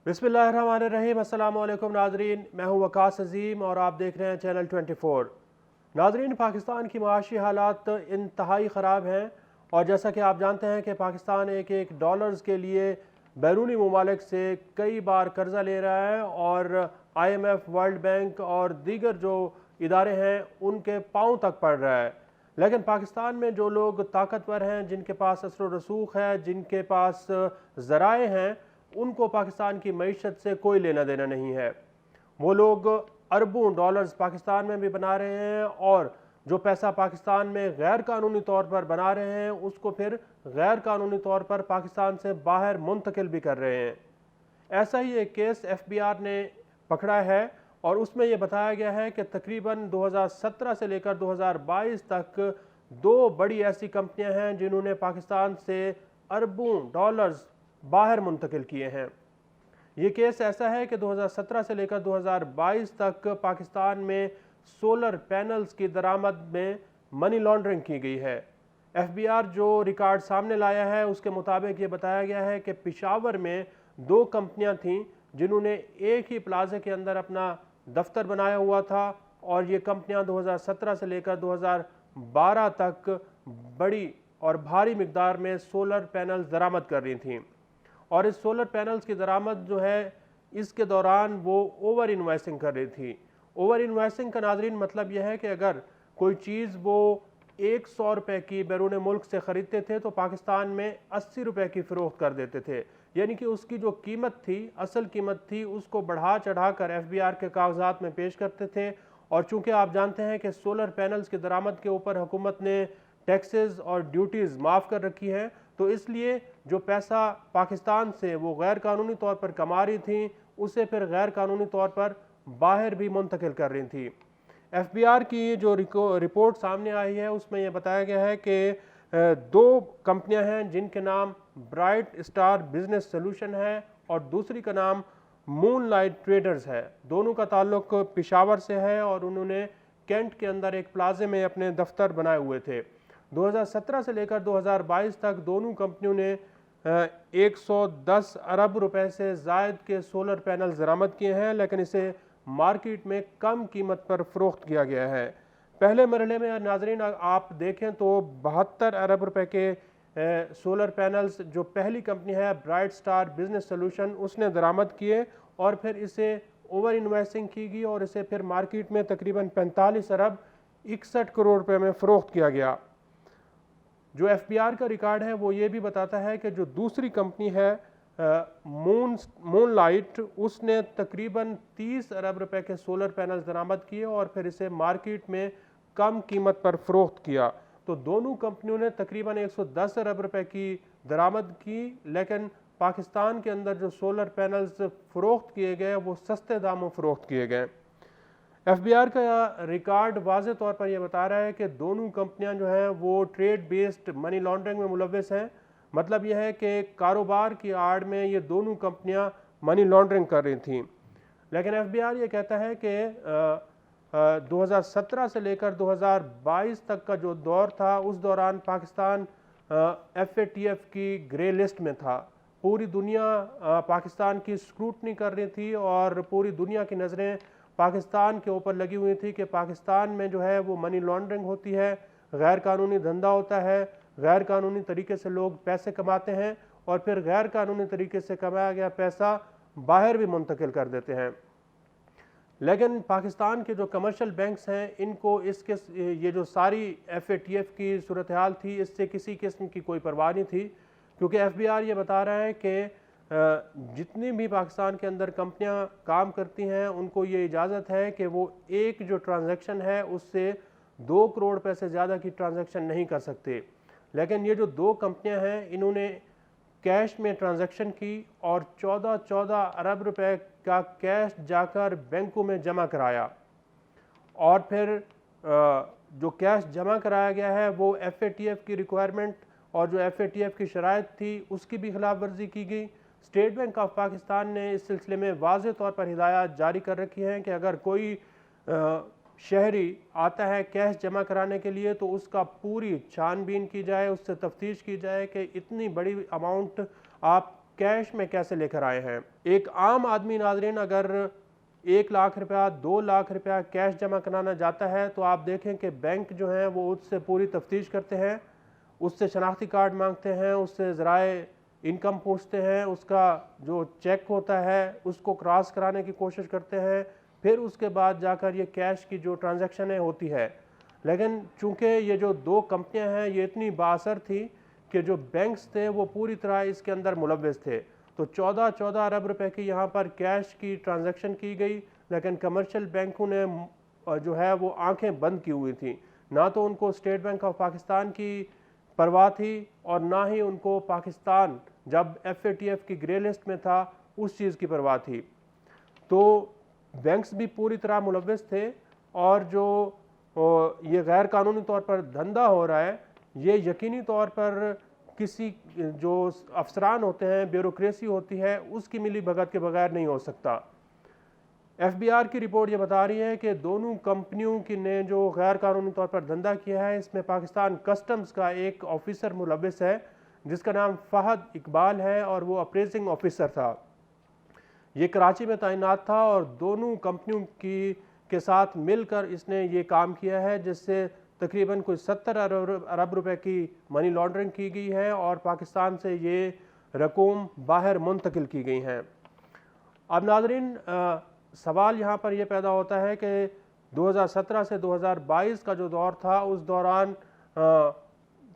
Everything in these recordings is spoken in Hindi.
बिस्मिल्लाहिर्रहमानिर्रहीम। अस्सलाम वालेकुम नाजरीन, मैं हूं वकास अजीम और आप देख रहे हैं चैनल 24। नाजरीन, पाकिस्तान की माशी हालात इंतहाई ख़राब हैं और जैसा कि आप जानते हैं कि पाकिस्तान एक एक डॉलर्स के लिए बैरूनी ममालिक से कई बार कर्जा ले रहा है और IMF, वर्ल्ड बैंक और दीगर जो इदारे हैं उनके पाँव तक पड़ रहा है। लेकिन पाकिस्तान में जो लोग ताकतवर हैं, जिनके पास असर रसूख है, जिनके पास ज़राए हैं, उनको पाकिस्तान की मईशत से कोई लेना देना नहीं है। वो लोग अरबों डॉलर्स पाकिस्तान में भी बना रहे हैं और जो पैसा पाकिस्तान में गैर कानूनी तौर पर बना रहे हैं उसको फिर गैर कानूनी तौर पर पाकिस्तान से बाहर मुंतकिल भी कर रहे हैं। ऐसा ही एक केस FBR ने पकड़ा है और उसमें यह बताया गया है कि तकरीबन 2017 से लेकर 2022 तक दो बड़ी ऐसी कंपनियां हैं जिन्होंने पाकिस्तान से अरबों डॉलर्स बाहर मुंतकिल किए हैं। ये केस ऐसा है कि 2017 से लेकर 2022 तक पाकिस्तान में सोलर पैनल्स की दरामद में मनी लॉन्ड्रिंग की गई है। FBR जो रिकॉर्ड सामने लाया है उसके मुताबिक ये बताया गया है कि पेशावर में दो कंपनियां थीं जिन्होंने एक ही प्लाजे के अंदर अपना दफ्तर बनाया हुआ था और ये कंपनियां 2017 से लेकर 2012 तक बड़ी और भारी मिकदार में सोलर पैनल्स दरामद कर रही थीं और इस सोलर पैनल्स की दरामद जो है इसके दौरान वो ओवर इन्वेस्टिंग कर रही थी। ओवर इन्वेस्टिंग का नाजरीन मतलब यह है कि अगर कोई चीज़ वो 100 रुपये की बैरून मुल्क से ख़रीदते थे तो पाकिस्तान में 80 रुपये की फ़रोख्त कर देते थे, यानी कि उसकी जो कीमत थी, असल कीमत थी, उसको बढ़ा चढ़ा कर FBR के कागजात में पेश करते थे। और चूँकि आप जानते हैं कि सोलर पैनल्स की दरामद के ऊपर हुकूमत ने टैक्सेस और ड्यूटीज़ माफ़ कर रखी हैं, तो इसलिए जो पैसा पाकिस्तान से वो गैर कानूनी तौर पर कमा रही थी उसे फिर गैर कानूनी तौर पर बाहर भी मुंतकिल कर रही थी। FBR की जो रिपोर्ट सामने आई है उसमें यह बताया गया है कि दो कंपनियां हैं जिनके नाम ब्राइट स्टार बिजनेस सोल्यूशन है और दूसरी का नाम मूनलाइट ट्रेडर्स है। दोनों का ताल्लुक पेशावर से है और उन्होंने कैंट के अंदर एक प्लाजे में अपने दफ्तर बनाए हुए थे। 2017 से लेकर 2022 तक दोनों कंपनियों ने 110 अरब रुपए से ज़ायद के सोलर पैनल दरामद किए हैं, लेकिन इसे मार्केट में कम कीमत पर फ़रोख्त किया गया है। पहले मरहले में नाजरीन आप देखें तो 72 अरब रुपए के सोलर पैनल्स जो पहली कंपनी है ब्राइट स्टार बिजनेस सोल्यूशन उसने दरामद किए और फिर इसे ओवर इन्वेस्टिंग की गई और इसे फिर मार्केट में तकरीबन 45 अरब 61 करोड़ रुपए में फ़रोख्त किया गया। जो FBR का रिकॉर्ड है वो ये भी बताता है कि जो दूसरी कंपनी है मूनलाइट, उसने तकरीबन 30 अरब रुपए के सोलर पैनल दरामद किए और फिर इसे मार्केट में कम कीमत पर फ़रोख्त किया। तो दोनों कंपनियों ने तकरीबन 110 अरब रुपए की दरामद की, लेकिन पाकिस्तान के अंदर जो सोलर पैनल्स फ़रोख्त किए गए वो सस्ते दामों फ़रोख्त किए गए। FBR का रिकॉर्ड वाज़े तौर पर यह बता रहा है कि दोनों कंपनियां जो हैं वो ट्रेड बेस्ड मनी लॉन्ड्रिंग में मुलव्वस हैं। मतलब यह है कि कारोबार की आड़ में ये दोनों कंपनियां मनी लॉन्ड्रिंग कर रही थीं। लेकिन FBR ये कहता है कि 2017 से लेकर 2022 तक का जो दौर था उस दौरान पाकिस्तान FATF की ग्रे लिस्ट में था। पूरी दुनिया पाकिस्तान की स्क्रूटनी कर रही थी और पूरी दुनिया की नज़रें पाकिस्तान के ऊपर लगी हुई थी कि पाकिस्तान में जो है वो मनी लॉन्ड्रिंग होती है, गैर कानूनी धंधा होता है, गैर कानूनी तरीके से लोग पैसे कमाते हैं और फिर गैर कानूनी तरीके से कमाया गया पैसा बाहर भी मुंतकिल कर देते हैं। लेकिन पाकिस्तान के जो कमर्शियल बैंक्स हैं इनको इसके ये जो सारी FATF की सूरत हाल थी इससे किसी किस्म की कोई परवाह नहीं थी, क्योंकि FBR ये बता रहा है कि जितनी भी पाकिस्तान के अंदर कंपनियां काम करती हैं उनको ये इजाज़त है कि वो एक जो ट्रांजैक्शन है उससे 2 करोड़ रुपए से ज़्यादा की ट्रांजैक्शन नहीं कर सकते। लेकिन ये जो दो कंपनियां हैं इन्होंने कैश में ट्रांजैक्शन की और 14 अरब रुपए का कैश जाकर बैंकों में जमा कराया और फिर जो कैश जमा कराया गया है वो FATF की रिक्वायरमेंट और जो FATF की शराइत थी उसकी भी खिलाफ वर्जी की गई। स्टेट बैंक ऑफ पाकिस्तान ने इस सिलसिले में वाज़े तौर पर हिदायत जारी कर रखी हैं कि अगर कोई शहरी आता है कैश जमा कराने के लिए तो उसका पूरी छानबीन की जाए, उससे तफ्तीश की जाए कि इतनी बड़ी अमाउंट आप कैश में कैसे लेकर आए हैं। एक आम आदमी नाज़रीन अगर 1 लाख रुपया 2 लाख रुपया कैश जमा कराना जाता है तो आप देखें कि बैंक जो हैं वो उससे पूरी तफ्तीश करते हैं, उससे शनाख्ती कार्ड मांगते हैं, उससे ज़राए इनकम पूछते हैं, उसका जो चेक होता है उसको क्रॉस कराने की कोशिश करते हैं, फिर उसके बाद जाकर ये कैश की जो ट्रांजैक्शनें होती है। लेकिन चूँकि ये जो 2 कंपनियां हैं ये इतनी बाअसर थी कि जो बैंक्स थे वो पूरी तरह इसके अंदर मुलव्वस थे, तो 14 अरब रुपए की यहाँ पर कैश की ट्रांजैक्शन की गई। लेकिन कमर्शियल बैंकों ने जो है वो आंखें बंद की हुई थी, ना तो उनको स्टेट बैंक ऑफ पाकिस्तान की परवाह थी और ना ही उनको पाकिस्तान जब FATF की ग्रे लिस्ट में था उस चीज़ की परवाह थी। तो बैंक्स भी पूरी तरह मुलव्वस थे और जो ये गैर कानूनी तौर पर धंधा हो रहा है ये यकीनी तौर पर किसी जो अफसरान होते हैं, ब्यूरोक्रेसी होती है, उसकी मिली भगत के बगैर नहीं हो सकता। FBR की रिपोर्ट ये बता रही है कि दोनों कंपनियों की ने जो गैर कानूनी तौर पर धंधा किया है इसमें पाकिस्तान कस्टम्स का एक ऑफिसर मुलव्वस है जिसका नाम फहद इकबाल है और वो अप्रेजिंग ऑफिसर था। ये कराची में तैनात था और दोनों कंपनियों के साथ मिलकर इसने ये काम किया है जिससे तकरीबन कोई 70 अरब रुपए की मनी लॉन्ड्रिंग की गई है और पाकिस्तान से ये रकूम बाहर मुंतकिल की गई हैं। अब नाज़रीन सवाल यहाँ पर यह पैदा होता है कि 2017 से 2022 का जो दौर था उस दौरान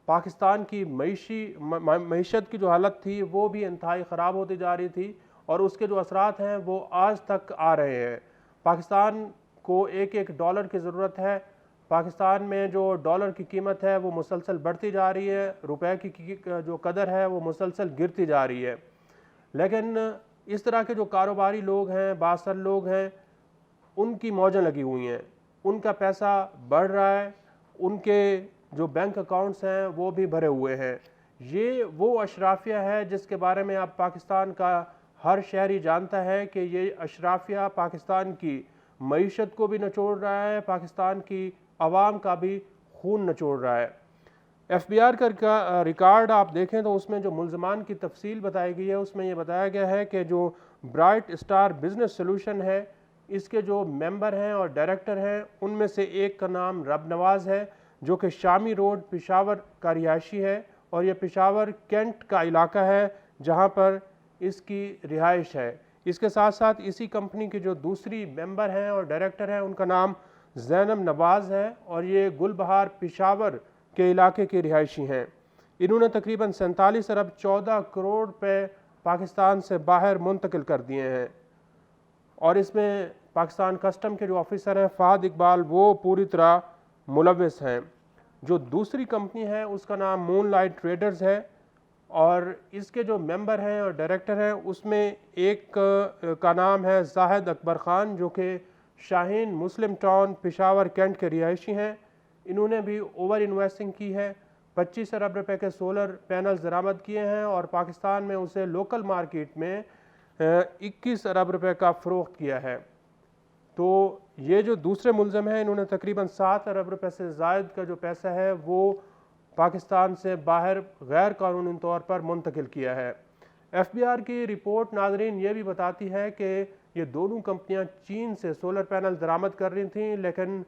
पाकिस्तान की मईशत की जो हालत थी वो भी इंतहाई ख़राब होती जा रही थी और उसके जो असरात हैं वो आज तक आ रहे हैं। पाकिस्तान को एक डॉलर की ज़रूरत है। पाकिस्तान में जो डॉलर की कीमत है वो मुसलसल बढ़ती जा रही है, रुपए की जो कदर है वो मुसलसल गिरती जा रही है। लेकिन इस तरह के जो कारोबारी लोग हैं, बासर लोग हैं, उनकी मौजें लगी हुई हैं, उनका पैसा बढ़ रहा है, उनके जो बैंक अकाउंट्स हैं वो भी भरे हुए हैं। ये वो अशराफिया है जिसके बारे में अब पाकिस्तान का हर शहरी जानता है कि ये अशराफिया पाकिस्तान की मईशत को भी निचोड़ रहा है, पाकिस्तान की आवाम का भी खून निचोड़ रहा है। FBR का रिकॉर्ड आप देखें तो उसमें जो मुल्ज़मान की तफसील बताई गई है उसमें यह बताया गया है कि जो ब्राइट स्टार बिजनेस सोल्यूशन है इसके जो मेंबर हैं और डायरेक्टर हैं उनमें से एक का नाम रब नवाज़ है जो कि शामी रोड पेशावर का रिहायशी है और यह पेशावर कैंट का इलाका है जहां पर इसकी रिहाइश है। इसके साथ साथ इसी कंपनी के जो दूसरी मेंबर हैं और डायरेक्टर हैं उनका नाम ज़ैनब नवाज़ है और ये गुलबहार पेशावर के इलाके के रिहायशी हैं। इन्होंने तकरीबन 47 अरब 14 करोड़ रुपए पाकिस्तान से बाहर मुंतकिल कर दिए हैं और इसमें पाकिस्तान कस्टम के जो ऑफिसर हैं फहद इकबाल वो पूरी तरह मुलव्वस हैं। जो दूसरी कंपनी है उसका नाम मूनलाइट ट्रेडर्स है और इसके जो मेंबर हैं और डायरेक्टर हैं उसमें एक का नाम है जाहिद अकबर ख़ान जो कि शाहीन मुस्लिम टाउन पेशावर कैंट के रिहायशी हैं। इन्होंने भी ओवर इन्वेस्टिंग की है, 25 अरब रुपए के सोलर पैनल्स दरामद किए हैं और पाकिस्तान में उसे लोकल मार्केट में 21 अरब रुपए का फ़रोख्त किया है। तो ये जो दूसरे मुल्ज़म हैं इन्होंने तकरीबन 7 अरब रुपए से ज़ायद का जो पैसा है वो पाकिस्तान से बाहर गैर कानूनी तौर पर मुंतकिल किया है। FBR की रिपोर्ट नाज़रीन ये भी बताती है कि ये दोनों कंपनियां चीन से सोलर पैनल दरामद कर रही थीं लेकिन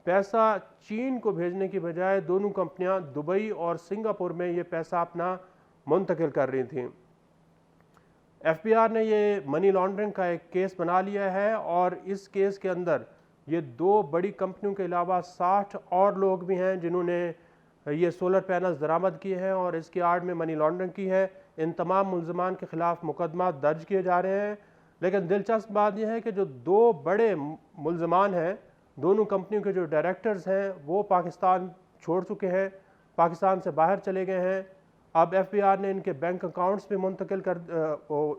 पैसा चीन को भेजने की बजाय दोनों कंपनियां दुबई और सिंगापुर में ये पैसा अपना मुंतकिल कर रही थीं। FBR ने ये मनी लॉन्ड्रिंग का एक केस बना लिया है और इस केस के अंदर ये 2 बड़ी कंपनियों के अलावा 60 और लोग भी हैं जिन्होंने ये सोलर पैनल्स दरामद किए हैं और इसकी आड़ में मनी लॉन्ड्रिंग की है। इन तमाम मुल्ज़मान के ख़िलाफ़ मुकदमा दर्ज किए जा रहे हैं। लेकिन दिलचस्प बात यह है कि जो 2 बड़े मुल्ज़मान हैं, दोनों कंपनियों के जो डायरेक्टर्स हैं वो पाकिस्तान छोड़ चुके हैं, पाकिस्तान से बाहर चले गए हैं। अब FBR ने इनके बैंक अकाउंट्स भी मुंतकिल कर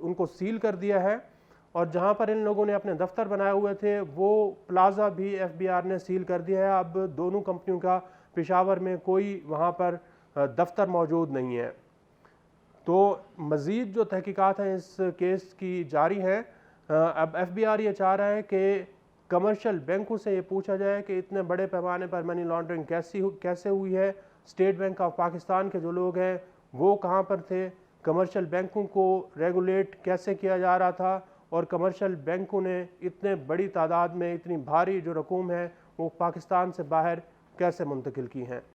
उनको सील कर दिया है और जहां पर इन लोगों ने अपने दफ्तर बनाए हुए थे वो प्लाजा भी FBR ने सील कर दिया है। अब दोनों कंपनियों का पेशावर में कोई वहां पर दफ्तर मौजूद नहीं है। तो मज़ीद जो तहकीकात हैं इस केस की जारी हैं। अब FBR ये चाह रहा है कि कमर्शियल बैंकों से ये पूछा जाए कि इतने बड़े पैमाने पर मनी लॉन्ड्रिंग कैसे हुई है, स्टेट बैंक ऑफ पाकिस्तान के जो लोग हैं वो कहाँ पर थे, कमर्शियल बैंकों को रेगुलेट कैसे किया जा रहा था और कमर्शियल बैंकों ने इतने बड़ी तादाद में इतनी भारी जो रकूम है वो पाकिस्तान से बाहर कैसे मुंतकिल की हैं।